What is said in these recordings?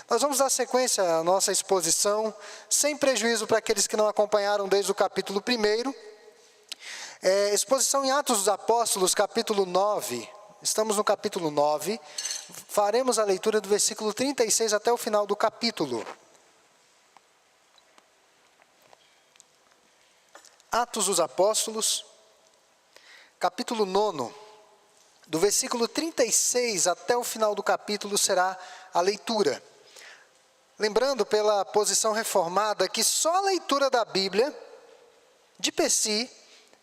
Nós vamos dar sequência à nossa exposição, sem prejuízo para aqueles que não acompanharam desde o capítulo 1. Exposição em Atos dos Apóstolos, capítulo 9. Estamos no capítulo 9. Faremos a leitura do versículo 36 até o final do capítulo. Atos dos Apóstolos, capítulo 9. Do versículo 36 até o final do capítulo será a leitura. Lembrando pela posição reformada que só a leitura da Bíblia, de per si,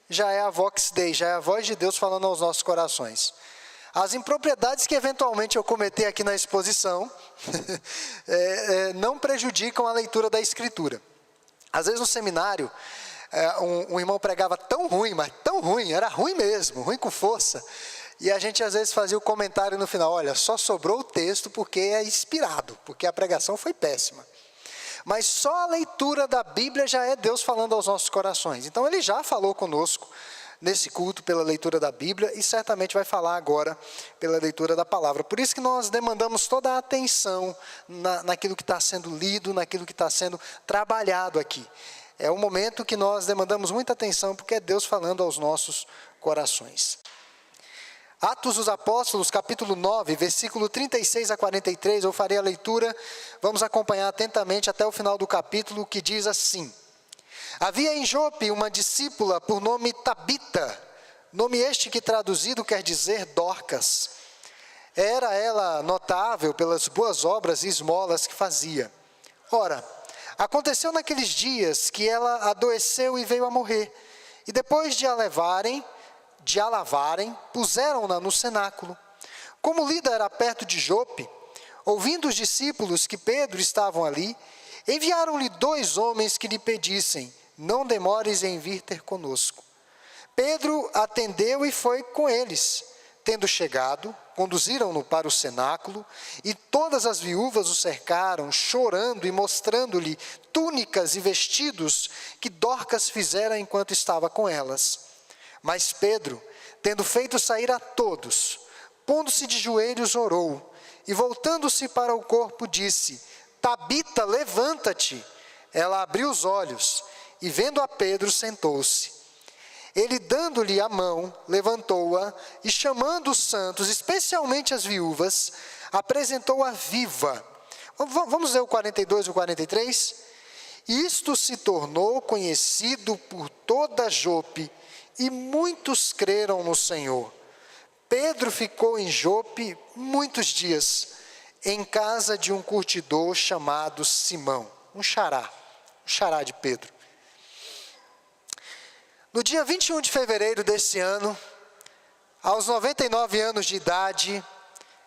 já é a Vox Dei, já é a voz de Deus falando aos nossos corações. As impropriedades que eventualmente eu cometer aqui na exposição, não prejudicam a leitura da Escritura. Às vezes no seminário, um irmão pregava tão ruim, mas tão ruim, era ruim mesmo, ruim com força. E a gente às vezes fazia o comentário no final, olha, só sobrou o texto porque é inspirado, porque a pregação foi péssima. Mas só a leitura da Bíblia já é Deus falando aos nossos corações. Então ele já falou conosco nesse culto pela leitura da Bíblia e certamente vai falar agora pela leitura da palavra. Por isso que nós demandamos toda a atenção naquilo que está sendo lido, naquilo que está sendo trabalhado aqui. É um momento que nós demandamos muita atenção porque é Deus falando aos nossos corações. Atos dos Apóstolos, capítulo 9, versículo 36 a 43, eu farei a leitura, vamos acompanhar atentamente até o final do capítulo, que diz assim: Havia em Jope uma discípula por nome Tabita, nome este que traduzido quer dizer Dorcas. Era ela notável pelas boas obras e esmolas que fazia. Ora, aconteceu naqueles dias que ela adoeceu e veio a morrer, e depois de a lavarem, puseram-na no cenáculo. Como Lida era perto de Jope, ouvindo os discípulos que Pedro estavam ali, enviaram-lhe 2 homens que lhe pedissem, não demores em vir ter conosco. Pedro atendeu e foi com eles. Tendo chegado, conduziram-no para o cenáculo, e todas as viúvas o cercaram, chorando e mostrando-lhe túnicas e vestidos que Dorcas fizera enquanto estava com elas. Mas Pedro, tendo feito sair a todos, pondo-se de joelhos, orou, e voltando-se para o corpo, disse: Tabita, levanta-te. Ela abriu os olhos, e vendo a Pedro, sentou-se. Ele, dando-lhe a mão, levantou-a, e chamando os santos, especialmente as viúvas, apresentou-a viva. Vamos ler o 42 e o 43? Isto se tornou conhecido por toda Jope, e muitos creram no Senhor. Pedro ficou em Jope muitos dias, em casa de um curtidor chamado Simão, um xará de Pedro. No dia 21 de fevereiro desse ano, aos 99 anos de idade,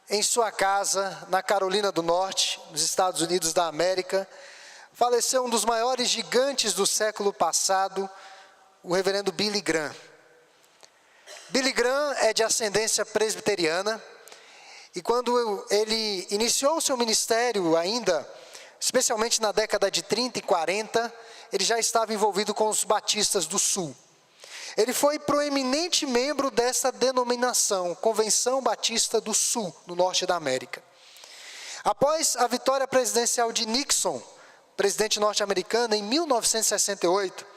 em sua casa, na Carolina do Norte, nos Estados Unidos da América, faleceu um dos maiores gigantes do século passado, o reverendo Billy Graham. Billy Graham é de ascendência presbiteriana, e quando ele iniciou o seu ministério ainda, especialmente na década de 30 e 40, ele já estava envolvido com os batistas do Sul. Ele foi proeminente membro dessa denominação, Convenção Batista do Sul, no norte da América. Após a vitória presidencial de Nixon, presidente norte-americano, em 1968,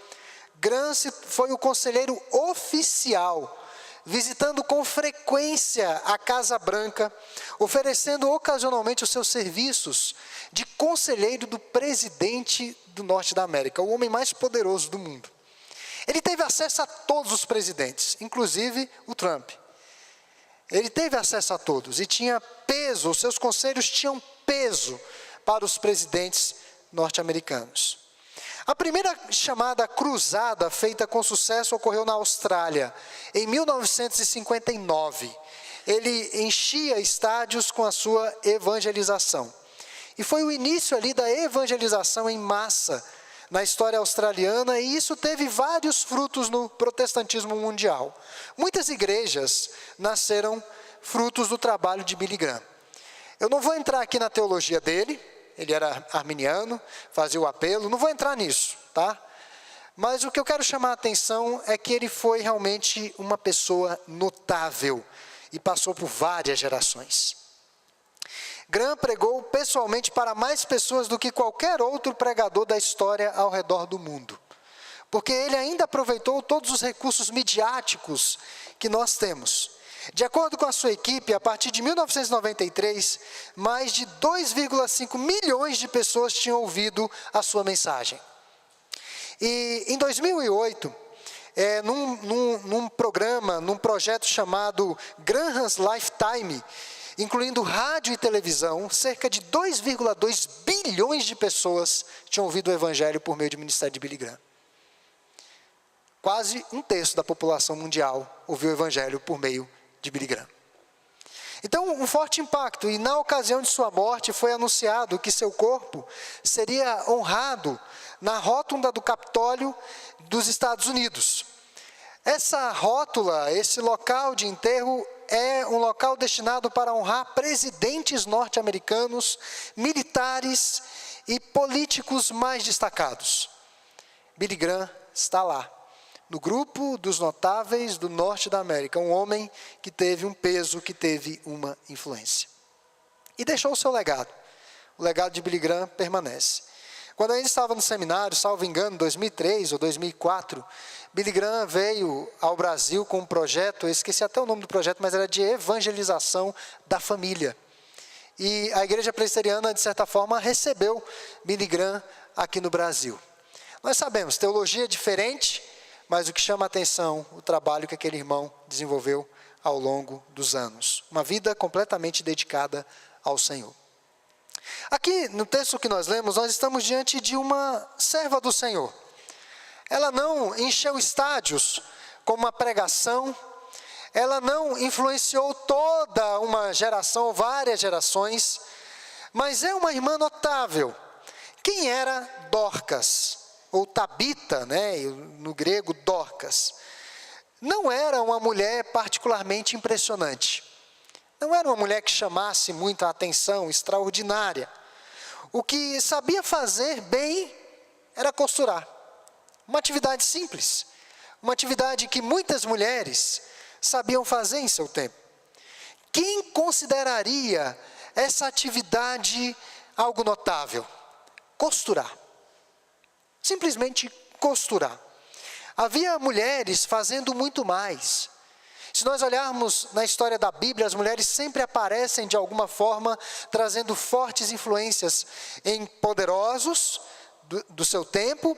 Graham foi o conselheiro oficial, visitando com frequência a Casa Branca, oferecendo ocasionalmente os seus serviços de conselheiro do presidente do norte da América, o homem mais poderoso do mundo. Ele teve acesso a todos os presidentes, inclusive o Trump. Ele teve acesso a todos e tinha peso, os seus conselhos tinham peso para os presidentes norte-americanos. A primeira chamada cruzada feita com sucesso ocorreu na Austrália, em 1959. Ele enchia estádios com a sua evangelização. E foi o início ali da evangelização em massa na história australiana, e isso teve vários frutos no protestantismo mundial. Muitas igrejas nasceram frutos do trabalho de Billy Graham. Eu não vou entrar aqui na teologia dele, ele era arminiano, fazia o apelo, não vou entrar nisso, tá? Mas o que eu quero chamar a atenção é que ele foi realmente uma pessoa notável e passou por várias gerações. Graham pregou pessoalmente para mais pessoas do que qualquer outro pregador da história ao redor do mundo, porque ele ainda aproveitou todos os recursos midiáticos que nós temos. De acordo com a sua equipe, a partir de 1993, mais de 2,5 milhões de pessoas tinham ouvido a sua mensagem. E em 2008, num projeto chamado Graham's Lifetime, incluindo rádio e televisão, cerca de 2,2 bilhões de pessoas tinham ouvido o evangelho por meio do ministério de Billy Graham. Quase um terço da população mundial ouviu o evangelho por meio de Billy Graham. Então, um forte impacto, e na ocasião de sua morte foi anunciado que seu corpo seria honrado na rótula do Capitólio dos Estados Unidos. Essa rótula, esse local de enterro, é um local destinado para honrar presidentes norte-americanos, militares e políticos mais destacados. Billy Graham está lá, no grupo dos notáveis do norte da América, um homem que teve um peso, que teve uma influência. E deixou o seu legado. O legado de Billy Graham permanece. Quando ele estava no seminário, salvo engano, em 2003 ou 2004, Billy Graham veio ao Brasil com um projeto, eu esqueci até o nome do projeto, mas era de evangelização da família. E a igreja presbiteriana, de certa forma, recebeu Billy Graham aqui no Brasil. Nós sabemos, teologia é diferente, mas o que chama a atenção, o trabalho que aquele irmão desenvolveu ao longo dos anos. Uma vida completamente dedicada ao Senhor. Aqui, no texto que nós lemos, nós estamos diante de uma serva do Senhor. Ela não encheu estádios com uma pregação, ela não influenciou toda uma geração, várias gerações, mas é uma irmã notável. Quem era Dorcas? Ou Tabita, né, no grego Dorcas, não era uma mulher particularmente impressionante. Não era uma mulher que chamasse muito a atenção, extraordinária. O que sabia fazer bem era costurar. Uma atividade simples. Uma atividade que muitas mulheres sabiam fazer em seu tempo. Quem consideraria essa atividade algo notável? Costurar. Simplesmente costurar. Havia mulheres fazendo muito mais. Se nós olharmos na história da Bíblia, as mulheres sempre aparecem de alguma forma, trazendo fortes influências em poderosos do seu tempo.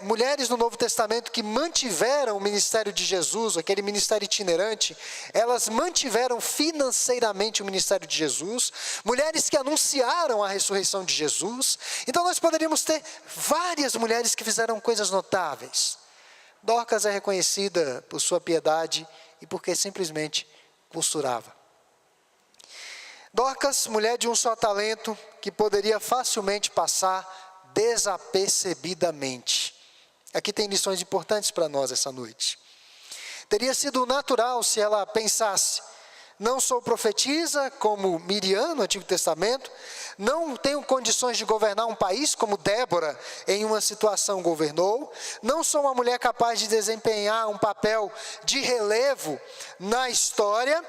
Mulheres no Novo Testamento que mantiveram o ministério de Jesus, aquele ministério itinerante, elas mantiveram financeiramente o ministério de Jesus. Mulheres que anunciaram a ressurreição de Jesus. Então nós poderíamos ter várias mulheres que fizeram coisas notáveis. Dorcas é reconhecida por sua piedade e porque simplesmente costurava. Dorcas, mulher de um só talento, que poderia facilmente passar desapercebidamente. Aqui tem lições importantes para nós essa noite. Teria sido natural se ela pensasse: não sou profetisa como Miriam no Antigo Testamento, não tenho condições de governar um país como Débora em uma situação governou, não sou uma mulher capaz de desempenhar um papel de relevo na história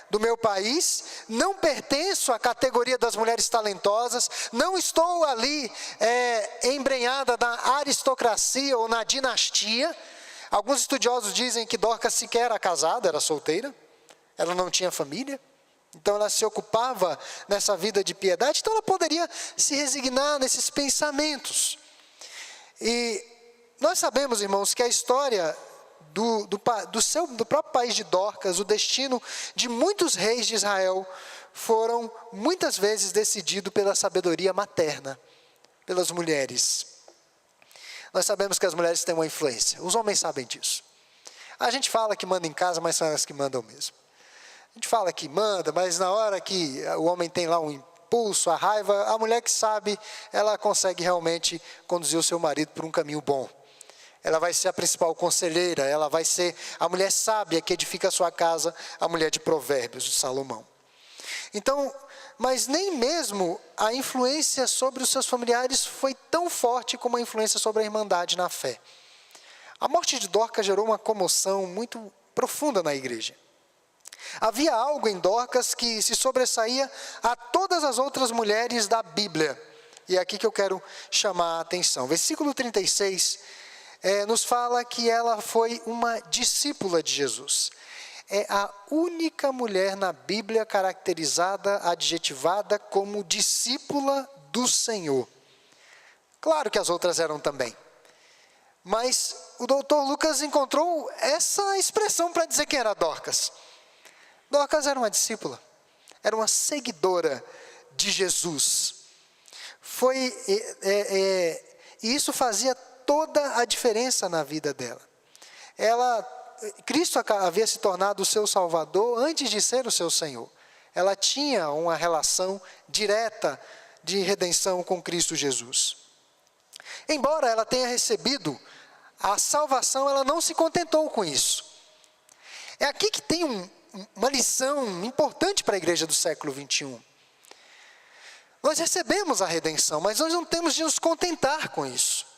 do meu país, não pertenço à categoria das mulheres talentosas, não estou ali embrenhada na aristocracia ou na dinastia. Alguns estudiosos dizem que Dorcas sequer era casada, era solteira, ela não tinha família, então ela se ocupava nessa vida de piedade, então ela poderia se resignar nesses pensamentos. E nós sabemos, irmãos, que a história do próprio país de Dorcas, o destino de muitos reis de Israel, foram muitas vezes decididos pela sabedoria materna, pelas mulheres. Nós sabemos que as mulheres têm uma influência, os homens sabem disso. A gente fala que manda em casa, mas são elas que mandam mesmo. A gente fala que manda, mas na hora que o homem tem lá um impulso, a raiva, a mulher que sabe, ela consegue realmente conduzir o seu marido por um caminho bom. Ela vai ser a principal conselheira, ela vai ser a mulher sábia que edifica a sua casa, a mulher de Provérbios, de Salomão. Então, mas nem mesmo a influência sobre os seus familiares foi tão forte como a influência sobre a irmandade na fé. A morte de Dorcas gerou uma comoção muito profunda na igreja. Havia algo em Dorcas que se sobressaía a todas as outras mulheres da Bíblia. E é aqui que eu quero chamar a atenção. Versículo 36 nos fala que ela foi uma discípula de Jesus. É a única mulher na Bíblia caracterizada, adjetivada como discípula do Senhor. Claro que as outras eram também. Mas o doutor Lucas encontrou essa expressão para dizer quem era Dorcas. Dorcas era uma discípula, era uma seguidora de Jesus. E isso fazia toda a diferença na vida dela. Cristo havia se tornado o seu Salvador antes de ser o seu Senhor. Ela tinha uma relação direta de redenção com Cristo Jesus. Embora ela tenha recebido a salvação, ela não se contentou com isso. É aqui que tem uma lição importante para a igreja do século 21. Nós recebemos a redenção, mas nós não temos de nos contentar com isso.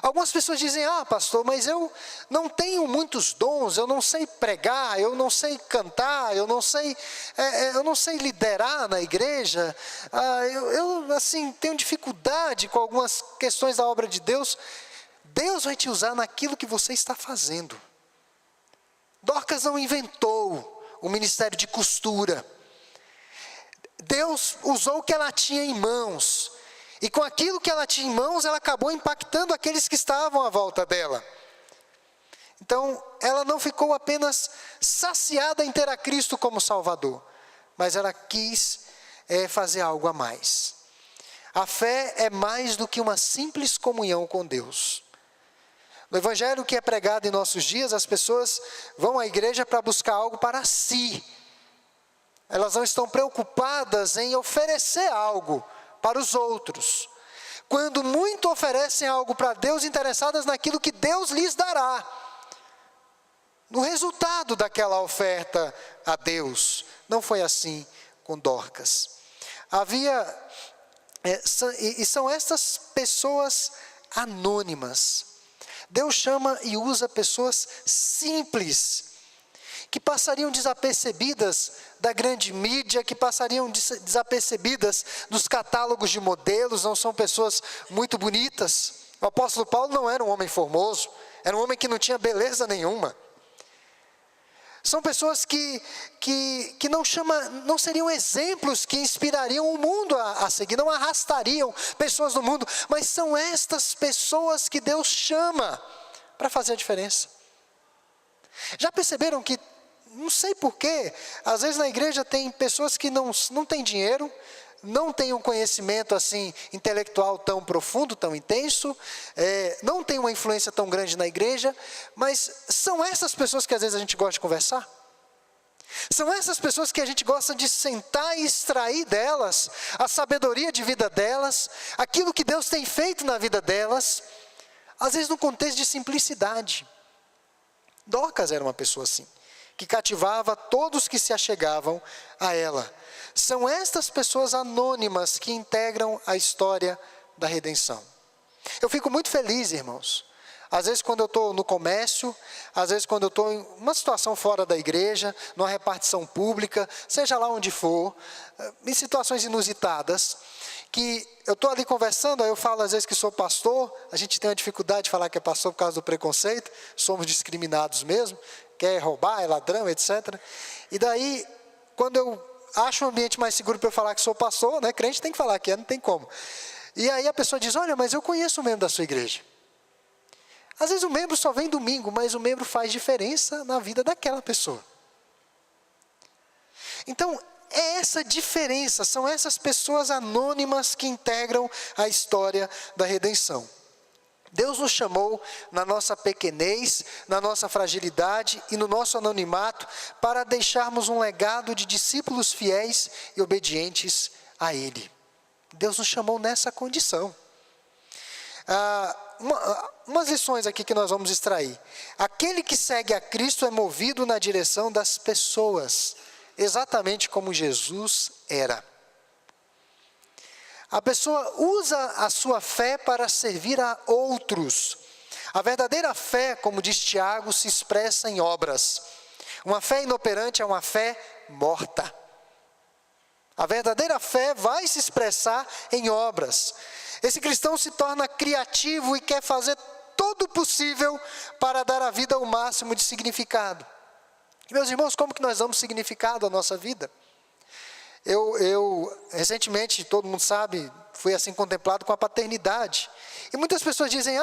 Algumas pessoas dizem, pastor, mas eu não tenho muitos dons, eu não sei pregar, eu não sei cantar, eu não sei liderar na igreja, eu tenho dificuldade com algumas questões da obra de Deus. Deus vai te usar naquilo que você está fazendo. Dorcas não inventou o ministério de costura. Deus usou o que ela tinha em mãos. E com aquilo que ela tinha em mãos, ela acabou impactando aqueles que estavam à volta dela. Então, ela não ficou apenas saciada em ter a Cristo como Salvador, mas ela quis fazer algo a mais. A fé é mais do que uma simples comunhão com Deus. No evangelho que é pregado em nossos dias, as pessoas vão à igreja para buscar algo para si. Elas não estão preocupadas em oferecer algo para os outros. Quando muito oferecem algo para Deus, interessadas naquilo que Deus lhes dará. No resultado daquela oferta a Deus. Não foi assim com Dorcas. São estas pessoas anônimas. Deus chama e usa pessoas simples, que passariam desapercebidas da grande mídia, que passariam desapercebidas dos catálogos de modelos, não são pessoas muito bonitas. O apóstolo Paulo não era um homem formoso, era um homem que não tinha beleza nenhuma. São pessoas que não seriam exemplos que inspirariam o mundo a seguir, não arrastariam pessoas no mundo, mas são estas pessoas que Deus chama para fazer a diferença. Já perceberam que, não sei porquê, às vezes na igreja tem pessoas que não têm dinheiro, não têm um conhecimento assim intelectual tão profundo, tão intenso, não tem uma influência tão grande na igreja, mas são essas pessoas que às vezes a gente gosta de conversar. São essas pessoas que a gente gosta de sentar e extrair delas a sabedoria de vida delas, aquilo que Deus tem feito na vida delas, às vezes no contexto de simplicidade. Dorcas era uma pessoa assim, que cativava todos que se achegavam a ela. São estas pessoas anônimas que integram a história da redenção. Eu fico muito feliz, irmãos. Às vezes quando eu estou no comércio, às vezes quando eu estou em uma situação fora da igreja, numa repartição pública, seja lá onde for, em situações inusitadas, que eu estou ali conversando, aí eu falo às vezes que sou pastor, a gente tem uma dificuldade de falar que é pastor por causa do preconceito, somos discriminados mesmo, quer roubar, é ladrão, etc. E daí, quando eu acho um ambiente mais seguro para eu falar que sou pastor, né? Crente tem que falar que não tem como. E aí a pessoa diz, olha, mas eu conheço o membro da sua igreja. Às vezes o membro só vem domingo, mas o membro faz diferença na vida daquela pessoa. Então, é essa diferença, são essas pessoas anônimas que integram a história da redenção. Deus nos chamou na nossa pequenez, na nossa fragilidade e no nosso anonimato para deixarmos um legado de discípulos fiéis e obedientes a Ele. Deus nos chamou nessa condição. Umas lições aqui que nós vamos extrair. Aquele que segue a Cristo é movido na direção das pessoas, exatamente como Jesus era. A pessoa usa a sua fé para servir a outros. A verdadeira fé, como diz Tiago, se expressa em obras. Uma fé inoperante é uma fé morta. A verdadeira fé vai se expressar em obras. Esse cristão se torna criativo e quer fazer todo o possível para dar à vida o máximo de significado. E, meus irmãos, como que nós damos significado à nossa vida? Eu recentemente, todo mundo sabe, fui assim contemplado com a paternidade. E muitas pessoas dizem,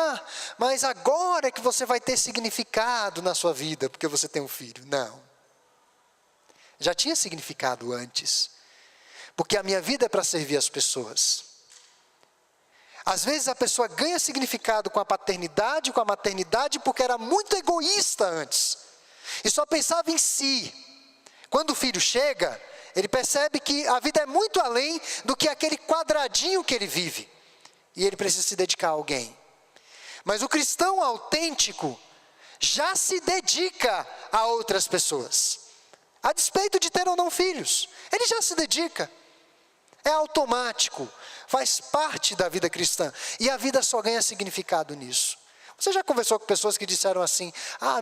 mas agora é que você vai ter significado na sua vida, porque você tem um filho. Não. Já tinha significado antes. Porque a minha vida é para servir as pessoas. Às vezes a pessoa ganha significado com a paternidade, com a maternidade, porque era muito egoísta antes. E só pensava em si. Quando o filho chega, ele percebe que a vida é muito além do que aquele quadradinho que ele vive. E ele precisa se dedicar a alguém. Mas o cristão autêntico já se dedica a outras pessoas. A despeito de ter ou não filhos, ele já se dedica. É automático, faz parte da vida cristã. E a vida só ganha significado nisso. Você já conversou com pessoas que disseram assim,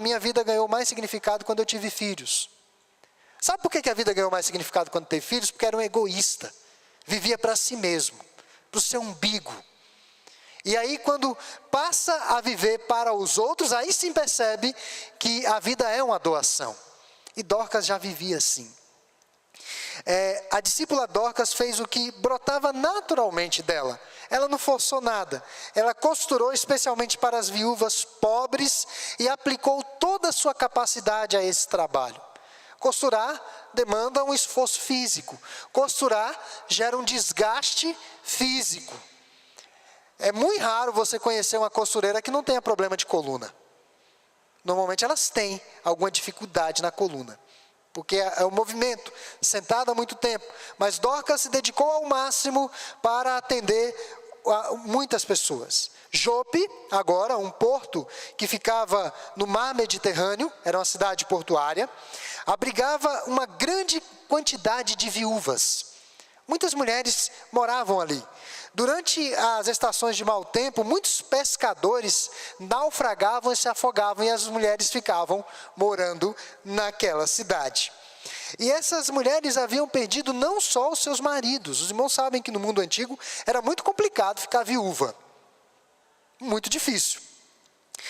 minha vida ganhou mais significado quando eu tive filhos. Sabe por que a vida ganhou mais significado quando teve filhos? Porque era um egoísta, vivia para si mesmo, para o seu umbigo. E aí quando passa a viver para os outros, aí sim percebe que a vida é uma doação. E Dorcas já vivia assim. A discípula Dorcas fez o que brotava naturalmente dela. Ela não forçou nada. Ela costurou especialmente para as viúvas pobres e aplicou toda a sua capacidade a esse trabalho. Costurar demanda um esforço físico. Costurar gera um desgaste físico. É muito raro você conhecer uma costureira que não tenha problema de coluna. Normalmente elas têm alguma dificuldade na coluna. Porque é o movimento, sentada há muito tempo. Mas Dorcas se dedicou ao máximo para atender muitas pessoas. Jope, agora um porto que ficava no mar Mediterrâneo, era uma cidade portuária, abrigava uma grande quantidade de viúvas. Muitas mulheres moravam ali. Durante as estações de mau tempo, muitos pescadores naufragavam e se afogavam, e as mulheres ficavam morando naquela cidade. E essas mulheres haviam perdido não só os seus maridos. Os irmãos sabem que no mundo antigo era muito complicado ficar viúva. Muito difícil.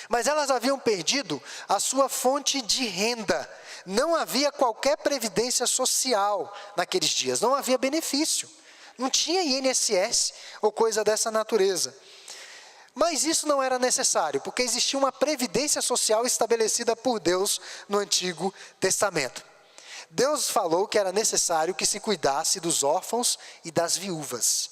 Mas elas haviam perdido a sua fonte de renda. Não havia qualquer previdência social naqueles dias, não havia benefício. Não tinha INSS ou coisa dessa natureza. Mas isso não era necessário, porque existia uma previdência social estabelecida por Deus no Antigo Testamento. Deus falou que era necessário que se cuidasse dos órfãos e das viúvas.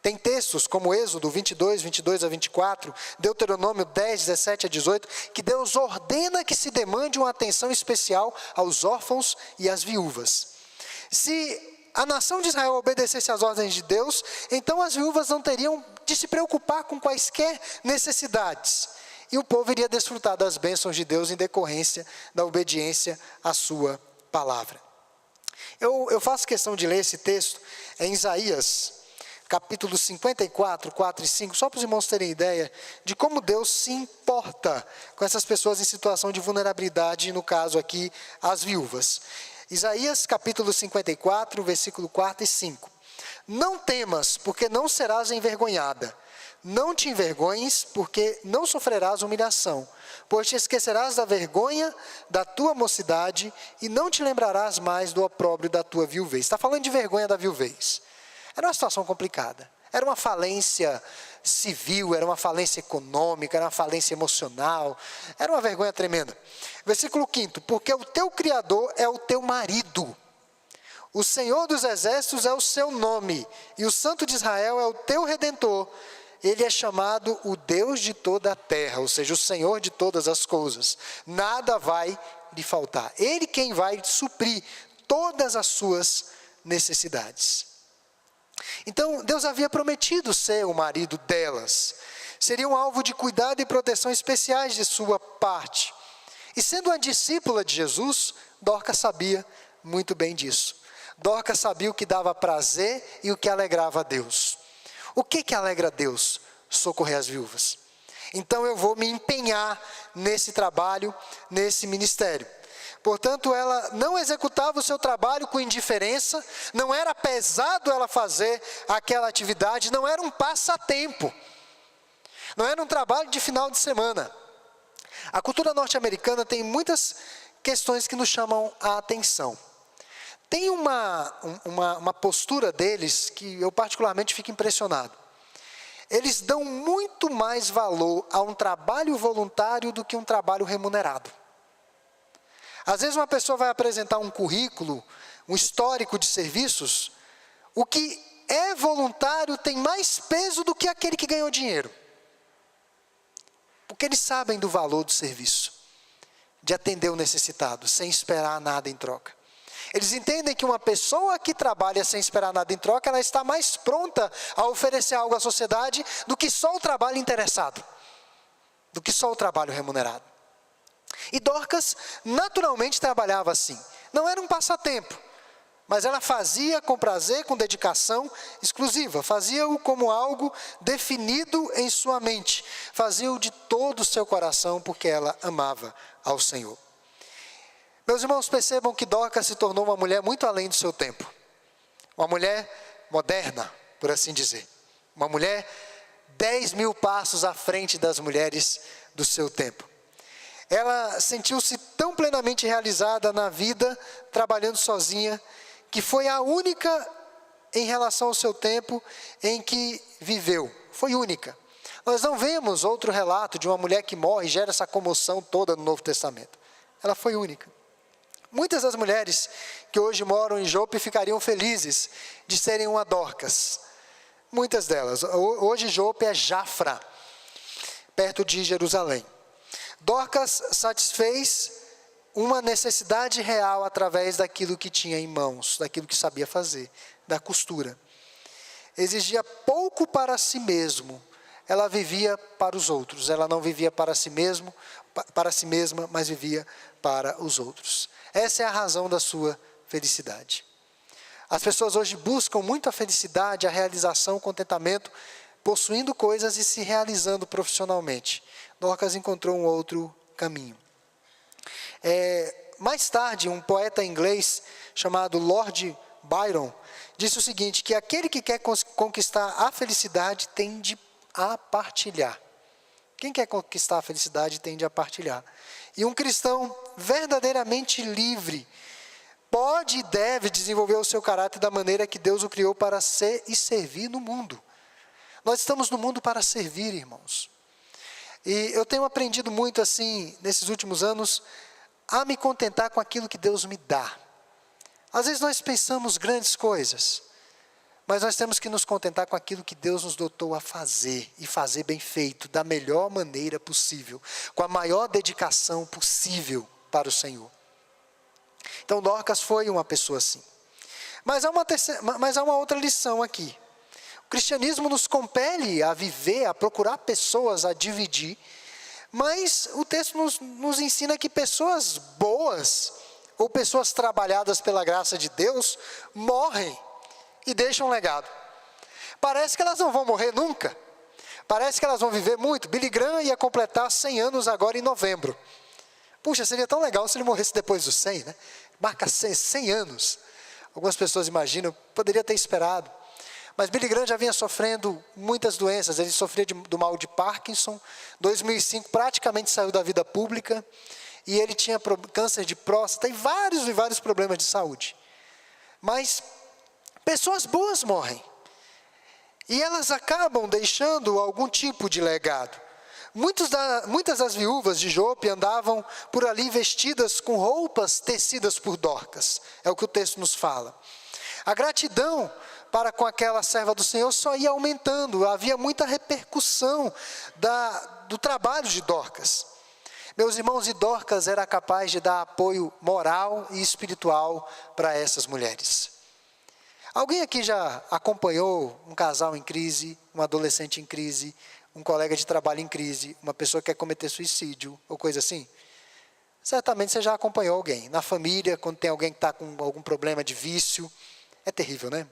Tem textos como Êxodo 22, 22 a 24, Deuteronômio 10, 17 a 18, que Deus ordena que se demande uma atenção especial aos órfãos e às viúvas. Se a nação de Israel obedecesse às ordens de Deus, então as viúvas não teriam de se preocupar com quaisquer necessidades. E o povo iria desfrutar das bênçãos de Deus em decorrência da obediência à sua palavra. Eu faço questão de ler esse texto em Isaías, capítulo 54, 4 e 5, só para os irmãos terem ideia de como Deus se importa com essas pessoas em situação de vulnerabilidade, no caso aqui, as viúvas. Isaías capítulo 54, versículo 4 e 5. Não temas, porque não serás envergonhada. Não te envergonhes, porque não sofrerás humilhação. Pois te esquecerás da vergonha da tua mocidade e não te lembrarás mais do opróbrio da tua viuvez. Está falando de vergonha da viuvez. Era uma situação complicada. Era uma falência civil, era uma falência econômica, era uma falência emocional. Era uma vergonha tremenda. Versículo 5. Porque o teu Criador é o teu marido. O Senhor dos Exércitos é o seu nome. E o Santo de Israel é o teu Redentor. Ele é chamado o Deus de toda a terra, ou seja, o Senhor de todas as coisas. Nada vai lhe faltar. Ele quem vai suprir todas as suas necessidades. Então, Deus havia prometido ser o marido delas. Seriam alvo de cuidado e proteção especiais de sua parte. E sendo uma discípula de Jesus, Dorcas sabia muito bem disso. Dorcas sabia o que dava prazer e o que alegrava a Deus. O que alegra a Deus? Socorrer as viúvas. Então eu vou me empenhar nesse trabalho, nesse ministério. Portanto, ela não executava o seu trabalho com indiferença, não era pesado ela fazer aquela atividade, não era um passatempo, não era um trabalho de final de semana. A cultura norte-americana tem muitas questões que nos chamam a atenção. Tem uma postura deles que eu particularmente fico impressionado. Eles dão muito mais valor a um trabalho voluntário do que um trabalho remunerado. Às vezes uma pessoa vai apresentar um currículo, um histórico de serviços, o que é voluntário tem mais peso do que aquele que ganhou dinheiro. Porque eles sabem do valor do serviço, de atender o necessitado, sem esperar nada em troca. Eles entendem que uma pessoa que trabalha sem esperar nada em troca, ela está mais pronta a oferecer algo à sociedade do que só o trabalho interessado, do que só o trabalho remunerado. E Dorcas naturalmente trabalhava assim. Não era um passatempo, mas ela fazia com prazer, com dedicação exclusiva. Fazia-o como algo definido em sua mente. Fazia-o de todo o seu coração, porque ela amava ao Senhor. Meus irmãos, percebam que Dorcas se tornou uma mulher muito além do seu tempo. Uma mulher moderna, por assim dizer. Uma mulher 10.000 passos à frente das mulheres do seu tempo. Ela sentiu-se tão plenamente realizada na vida, trabalhando sozinha, que foi a única em relação ao seu tempo em que viveu. Foi única. Nós não vemos outro relato de uma mulher que morre e gera essa comoção toda no Novo Testamento. Ela foi única. Muitas das mulheres que hoje moram em Jope ficariam felizes de serem uma Dorcas. Muitas delas. Hoje Jope é Jafra, perto de Jerusalém. Dorcas satisfez uma necessidade real através daquilo que tinha em mãos, daquilo que sabia fazer, da costura. Exigia pouco para si mesmo, ela vivia para os outros. Ela não vivia para si mesma, mas vivia para os outros. Essa é a razão da sua felicidade. As pessoas hoje buscam muito a felicidade, a realização, o contentamento, possuindo coisas e se realizando profissionalmente. Dorcas encontrou um outro caminho. Mais tarde, um poeta inglês chamado Lord Byron disse o seguinte, que aquele que quer conquistar a felicidade tende a partilhar. Quem quer conquistar a felicidade tende a partilhar. E um cristão verdadeiramente livre pode e deve desenvolver o seu caráter da maneira que Deus o criou para ser e servir no mundo. Nós estamos no mundo para servir, irmãos. E eu tenho aprendido muito assim, nesses últimos anos, a me contentar com aquilo que Deus me dá. Às vezes nós pensamos grandes coisas, mas nós temos que nos contentar com aquilo que Deus nos dotou a fazer, e fazer bem feito, da melhor maneira possível, com a maior dedicação possível para o Senhor. Então Dorcas foi uma pessoa assim. Mas há uma outra lição aqui. O cristianismo nos compele a viver, a procurar pessoas, a dividir, mas o texto nos ensina que pessoas boas, ou pessoas trabalhadas pela graça de Deus, morrem e deixam um legado. Parece que elas não vão morrer nunca. Parece que elas vão viver muito. Billy Graham ia completar 100 anos agora em novembro. Puxa, seria tão legal se ele morresse depois dos 100, né? Marca 100 anos. Algumas pessoas imaginam, poderia ter esperado. Mas Billy Graham já vinha sofrendo muitas doenças. Ele sofria do mal de Parkinson. Em 2005 praticamente saiu da vida pública. E ele tinha câncer de próstata e vários problemas de saúde. Mas pessoas boas morrem. E elas acabam deixando algum tipo de legado. Muitas das viúvas de Jope andavam por ali vestidas com roupas tecidas por Dorcas. É o que o texto nos fala. A gratidão para com aquela serva do Senhor só ia aumentando. Havia muita repercussão do trabalho de Dorcas. Meus irmãos, e Dorcas era capaz de dar apoio moral e espiritual para essas mulheres. Alguém aqui já acompanhou um casal em crise, um adolescente em crise, um colega de trabalho em crise, uma pessoa que quer cometer suicídio, ou coisa assim? Certamente você já acompanhou alguém. Na família, quando tem alguém que está com algum problema de vício, é terrível, né?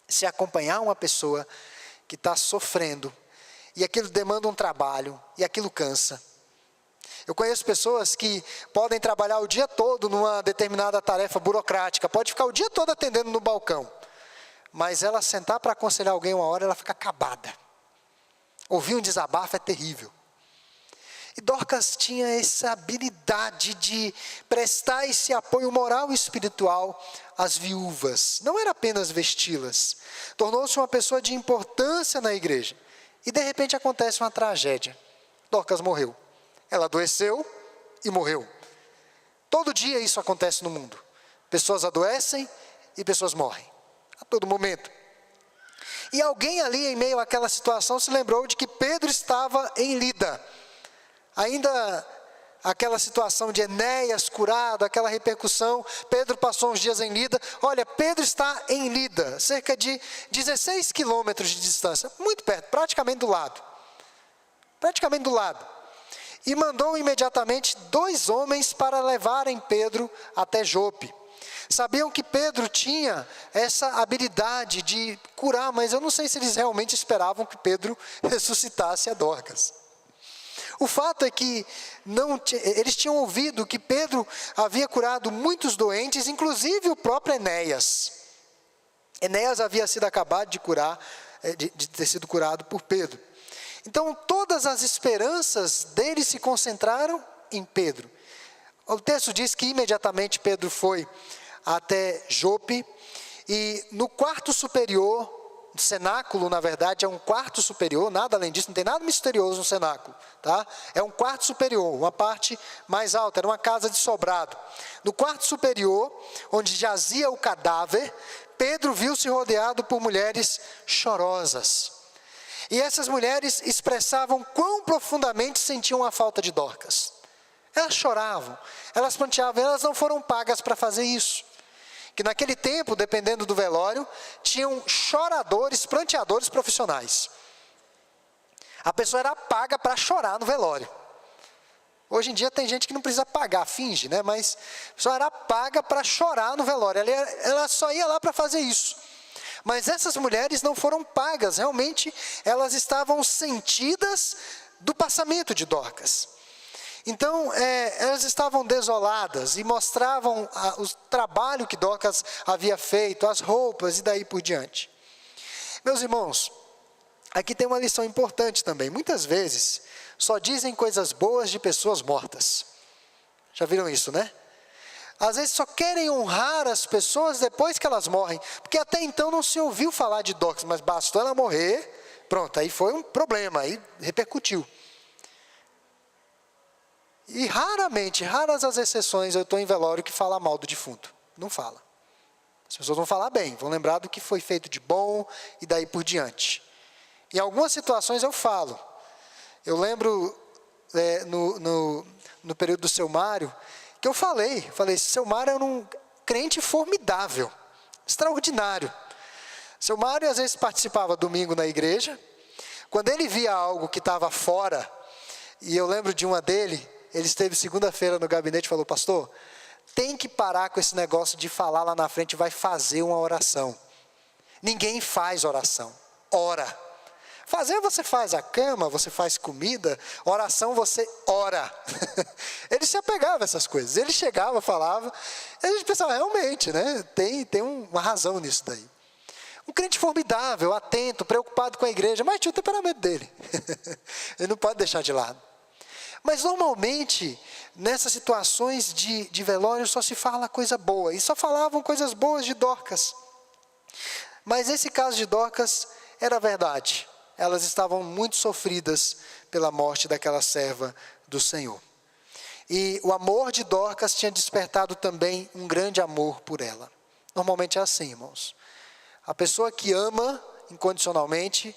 Se acompanhar uma pessoa que está sofrendo, e aquilo demanda um trabalho, e aquilo cansa. Eu conheço pessoas que podem trabalhar o dia todo numa determinada tarefa burocrática, pode ficar o dia todo atendendo no balcão, mas ela sentar para aconselhar alguém uma hora, ela fica acabada. Ouvir um desabafo é terrível. E Dorcas tinha essa habilidade de prestar esse apoio moral e espiritual às viúvas. Não era apenas vesti-las. Tornou-se uma pessoa de importância na igreja. E de repente acontece uma tragédia. Dorcas morreu. Ela adoeceu e morreu. Todo dia isso acontece no mundo. Pessoas adoecem e pessoas morrem. A todo momento. E alguém ali em meio àquela situação se lembrou de que Pedro estava em Lida. Ainda aquela situação de Enéas curado, aquela repercussão, Pedro passou uns dias em Lida. Olha, Pedro está em Lida, cerca de 16 quilômetros de distância, muito perto, praticamente do lado. Praticamente do lado. E mandou imediatamente 2 homens para levarem Pedro até Jope. Sabiam que Pedro tinha essa habilidade de curar, mas eu não sei se eles realmente esperavam que Pedro ressuscitasse a Dorcas. O fato é que eles tinham ouvido que Pedro havia curado muitos doentes, inclusive o próprio Enéas. Enéas havia sido acabado de curar, de ter sido curado por Pedro. Então todas as esperanças deles se concentraram em Pedro. O texto diz que imediatamente Pedro foi até Jope, e no quarto superior, o cenáculo, na verdade, é um quarto superior, nada além disso, não tem nada misterioso no cenáculo, tá? É um quarto superior, uma parte mais alta, era uma casa de sobrado. No quarto superior, onde jazia o cadáver, Pedro viu-se rodeado por mulheres chorosas. E essas mulheres expressavam quão profundamente sentiam a falta de Dorcas. Elas choravam, elas pranteavam, elas não foram pagas para fazer isso. Que naquele tempo, dependendo do velório, tinham choradores, pranteadores profissionais. A pessoa era paga para chorar no velório. Hoje em dia tem gente que não precisa pagar, finge, né? Mas a pessoa era paga para chorar no velório. Ela só ia lá para fazer isso. Mas essas mulheres não foram pagas, realmente elas estavam sentidas do passamento de Dorcas. Então, elas estavam desoladas e mostravam o trabalho que Dorcas havia feito, as roupas e daí por diante. Meus irmãos, aqui tem uma lição importante também. Muitas vezes, só dizem coisas boas de pessoas mortas. Já viram isso, né? Às vezes só querem honrar as pessoas depois que elas morrem. Porque até então não se ouviu falar de Dorcas, mas bastou ela morrer, pronto, aí foi um problema, aí repercutiu. E raras as exceções, eu estou em velório que fala mal do defunto. Não fala. As pessoas vão falar bem, vão lembrar do que foi feito de bom e daí por diante. Em algumas situações eu falo. Eu lembro no período do seu Mário, que eu falei, seu Mário era um crente formidável, extraordinário. Seu Mário às vezes participava domingo na igreja, quando ele via algo que estava fora, e eu lembro de uma dele, ele esteve segunda-feira no gabinete e falou: pastor, tem que parar com esse negócio de falar lá na frente, vai fazer uma oração. Ninguém faz oração, ora. Fazer você faz a cama, você faz comida, oração você ora. Ele se apegava a essas coisas, ele chegava, falava, e a gente pensava, realmente, né? Tem uma razão nisso daí. Um crente formidável, atento, preocupado com a igreja, mas tinha o temperamento dele. Ele não pode deixar de lado. Mas normalmente, nessas situações de velório, só se fala coisa boa. E só falavam coisas boas de Dorcas. Mas esse caso de Dorcas era verdade. Elas estavam muito sofridas pela morte daquela serva do Senhor. E o amor de Dorcas tinha despertado também um grande amor por ela. Normalmente é assim, irmãos. A pessoa que ama incondicionalmente,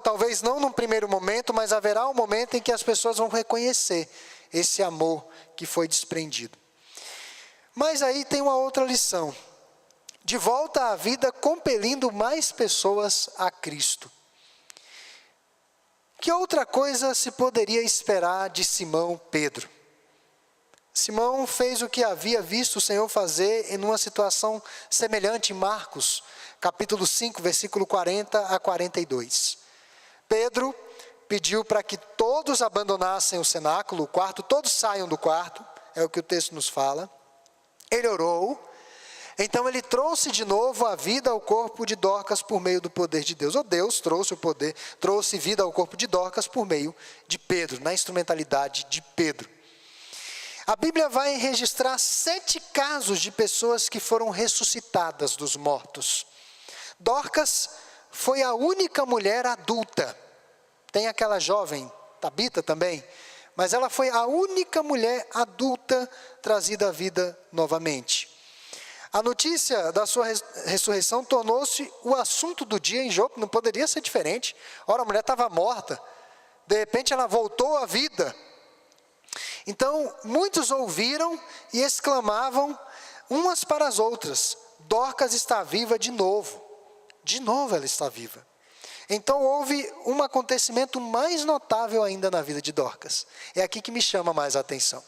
talvez não num primeiro momento, mas haverá um momento em que as pessoas vão reconhecer esse amor que foi desprendido. Mas aí tem uma outra lição. De volta à vida, compelindo mais pessoas a Cristo. Que outra coisa se poderia esperar de Simão Pedro? Simão fez o que havia visto o Senhor fazer em uma situação semelhante em Marcos, capítulo 5, versículo 40 a 42. Pedro pediu para que todos abandonassem o cenáculo, o quarto, todos saiam do quarto, é o que o texto nos fala. Ele orou, então ele trouxe de novo a vida ao corpo de Dorcas por meio do poder de Deus. Ou Deus trouxe o poder, trouxe vida ao corpo de Dorcas por meio de Pedro, na instrumentalidade de Pedro. A Bíblia vai registrar 7 casos de pessoas que foram ressuscitadas dos mortos. Dorcas foi a única mulher adulta. Tem aquela jovem, Tabita também, mas ela foi a única mulher adulta trazida à vida novamente. A notícia da sua ressurreição tornou-se o assunto do dia em Jope, não poderia ser diferente. Ora, a mulher estava morta, de repente ela voltou à vida. Então, muitos ouviram e exclamavam umas para as outras: Dorcas está viva de novo. De novo ela está viva. Então houve um acontecimento mais notável ainda na vida de Dorcas. É aqui que me chama mais a atenção.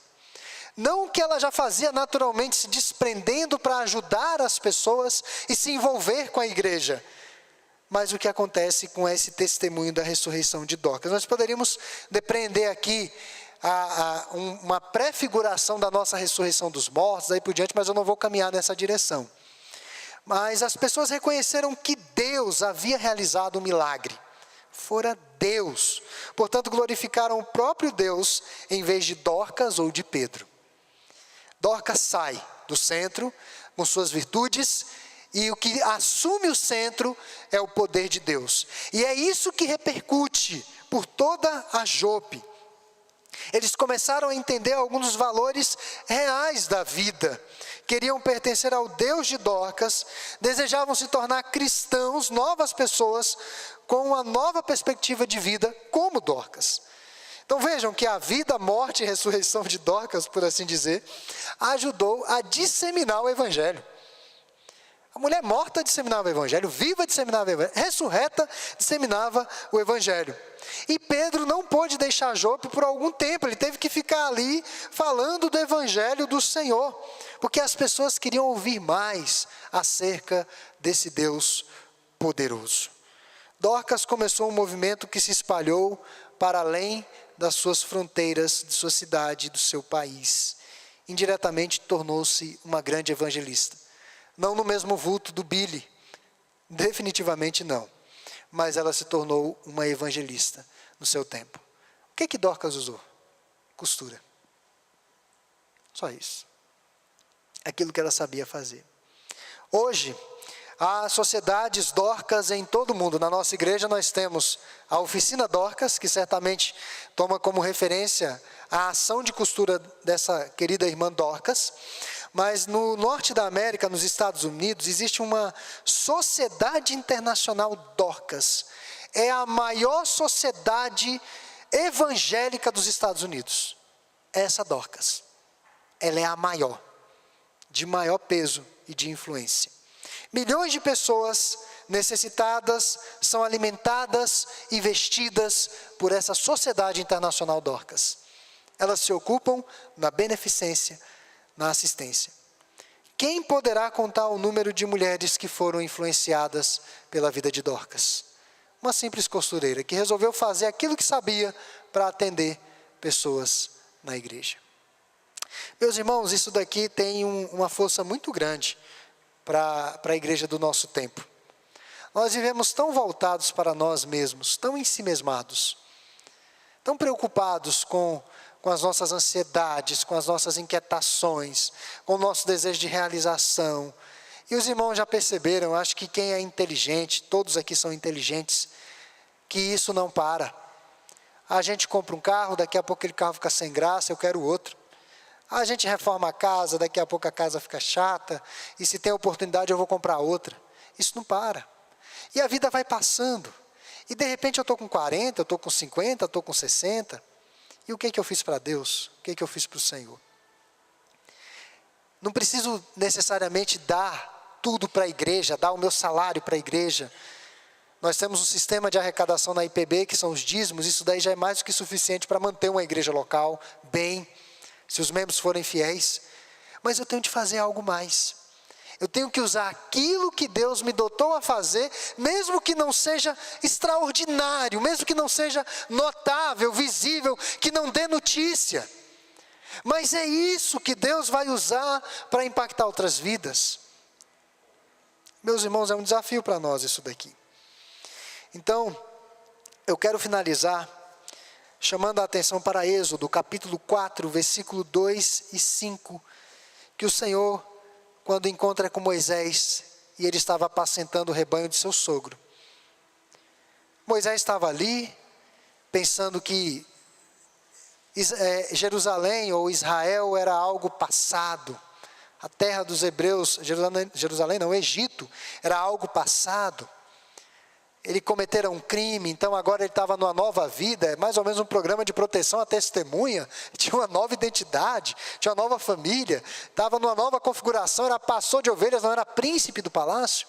Não o que ela já fazia naturalmente, se desprendendo para ajudar as pessoas e se envolver com a igreja, mas o que acontece com esse testemunho da ressurreição de Dorcas. Nós poderíamos depreender aqui uma prefiguração da nossa ressurreição dos mortos, daí por diante, mas eu não vou caminhar nessa direção. Mas as pessoas reconheceram que Deus havia realizado um milagre. Fora Deus. Portanto, glorificaram o próprio Deus em vez de Dorcas ou de Pedro. Dorcas sai do centro com suas virtudes e o que assume o centro é o poder de Deus. E é isso que repercute por toda a Jope. Eles começaram a entender alguns dos valores reais da vida. Queriam pertencer ao Deus de Dorcas, desejavam se tornar cristãos, novas pessoas, com uma nova perspectiva de vida, como Dorcas. Então vejam que a vida, morte e ressurreição de Dorcas, por assim dizer, ajudou a disseminar o Evangelho. A mulher morta disseminava o Evangelho, viva disseminava o Evangelho, ressurreta disseminava o Evangelho. E Pedro não pôde deixar Jope por algum tempo, ele teve que ficar ali falando do Evangelho do Senhor, porque as pessoas queriam ouvir mais acerca desse Deus poderoso. Dorcas começou um movimento que se espalhou para além das suas fronteiras, de sua cidade, do seu país. Indiretamente tornou-se uma grande evangelista. Não no mesmo vulto do Billy, definitivamente não. Mas ela se tornou uma evangelista no seu tempo. O que Dorcas usou? Costura. Só isso. Aquilo que ela sabia fazer. Hoje, há sociedades Dorcas em todo o mundo. Na nossa igreja nós temos a oficina Dorcas, que certamente toma como referência a ação de costura dessa querida irmã Dorcas. Mas no norte da América, nos Estados Unidos, existe uma sociedade internacional Dorcas. É a maior sociedade evangélica dos Estados Unidos. Essa Dorcas. Ela é a maior, de maior peso e de influência. Milhões de pessoas necessitadas são alimentadas e vestidas por essa sociedade internacional Dorcas. Elas se ocupam na beneficência, na assistência. Quem poderá contar o número de mulheres que foram influenciadas pela vida de Dorcas? Uma simples costureira que resolveu fazer aquilo que sabia para atender pessoas na igreja. Meus irmãos, isso daqui tem uma força muito grande para a igreja do nosso tempo. Nós vivemos tão voltados para nós mesmos, tão ensimesmados, tão preocupados com as nossas ansiedades, com as nossas inquietações, com o nosso desejo de realização. E os irmãos já perceberam, acho que quem é inteligente, todos aqui são inteligentes, que isso não para. A gente compra um carro, daqui a pouco aquele carro fica sem graça, eu quero outro. A gente reforma a casa, daqui a pouco a casa fica chata, e se tem oportunidade eu vou comprar outra. Isso não para. E a vida vai passando. E de repente eu estou com 40, eu estou com 50, eu estou com 60. E o que eu fiz para Deus? O que eu fiz para o Senhor? Não preciso necessariamente dar tudo para a igreja, dar o meu salário para a igreja. Nós temos um sistema de arrecadação na IPB, que são os dízimos, isso daí já é mais do que suficiente para manter uma igreja local bem, se os membros forem fiéis. Mas eu tenho de fazer algo mais. Eu tenho que usar aquilo que Deus me dotou a fazer, mesmo que não seja extraordinário, mesmo que não seja notável, visível, que não dê notícia. Mas é isso que Deus vai usar para impactar outras vidas. Meus irmãos, é um desafio para nós isso daqui. Então, eu quero finalizar chamando a atenção para Êxodo, capítulo 4, versículo 2 e 5, que o Senhor, quando encontra com Moisés, e ele estava apacentando o rebanho de seu sogro. Moisés estava ali, pensando que Jerusalém ou Israel era algo passado. A terra dos hebreus, Jerusalém não, Egito, era algo passado. Ele cometera um crime, então agora ele estava numa nova vida, é mais ou menos um programa de proteção à testemunha, tinha uma nova identidade, tinha uma nova família, estava numa nova configuração, era pastor de ovelhas, não era príncipe do palácio.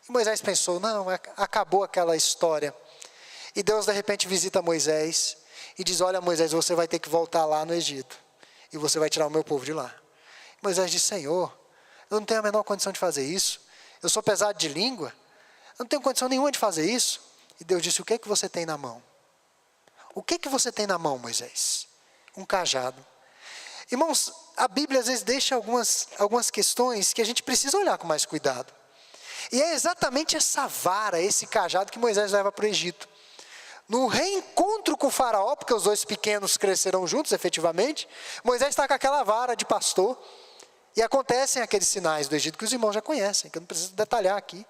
E Moisés pensou, não, acabou aquela história. E Deus de repente visita Moisés e diz, olha Moisés, você vai ter que voltar lá no Egito, e você vai tirar o meu povo de lá. Moisés diz, Senhor, eu não tenho a menor condição de fazer isso, eu sou pesado de língua, eu não tenho condição nenhuma de fazer isso. E Deus disse, o que é que você tem na mão? O que é que você tem na mão, Moisés? Um cajado. Irmãos, a Bíblia às vezes deixa algumas questões que a gente precisa olhar com mais cuidado. E é exatamente essa vara, esse cajado que Moisés leva para o Egito. No reencontro com o faraó, porque os dois pequenos crescerão juntos efetivamente, Moisés está com aquela vara de pastor, e acontecem aqueles sinais do Egito que os irmãos já conhecem, que eu não preciso detalhar aqui.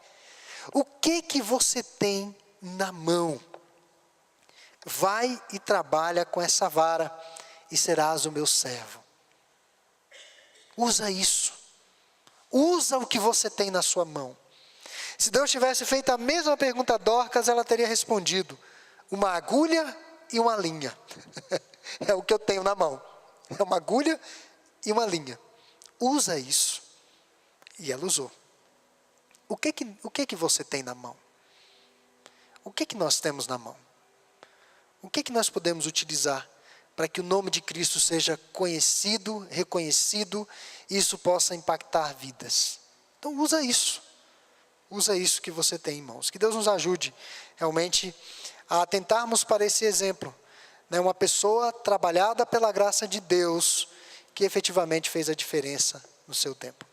O que você tem na mão? Vai e trabalha com essa vara e serás o meu servo. Usa isso. Usa o que você tem na sua mão. Se Deus tivesse feito a mesma pergunta a Dorcas, ela teria respondido, uma agulha e uma linha. É o que eu tenho na mão. É uma agulha e uma linha. Usa isso. E ela usou. O que você tem na mão? O que nós temos na mão? O que nós podemos utilizar para que o nome de Cristo seja conhecido, reconhecido, e isso possa impactar vidas? Então usa isso. Usa isso que você tem, irmãos. Que Deus nos ajude realmente a atentarmos para esse exemplo. Né? Uma pessoa trabalhada pela graça de Deus, que efetivamente fez a diferença no seu tempo.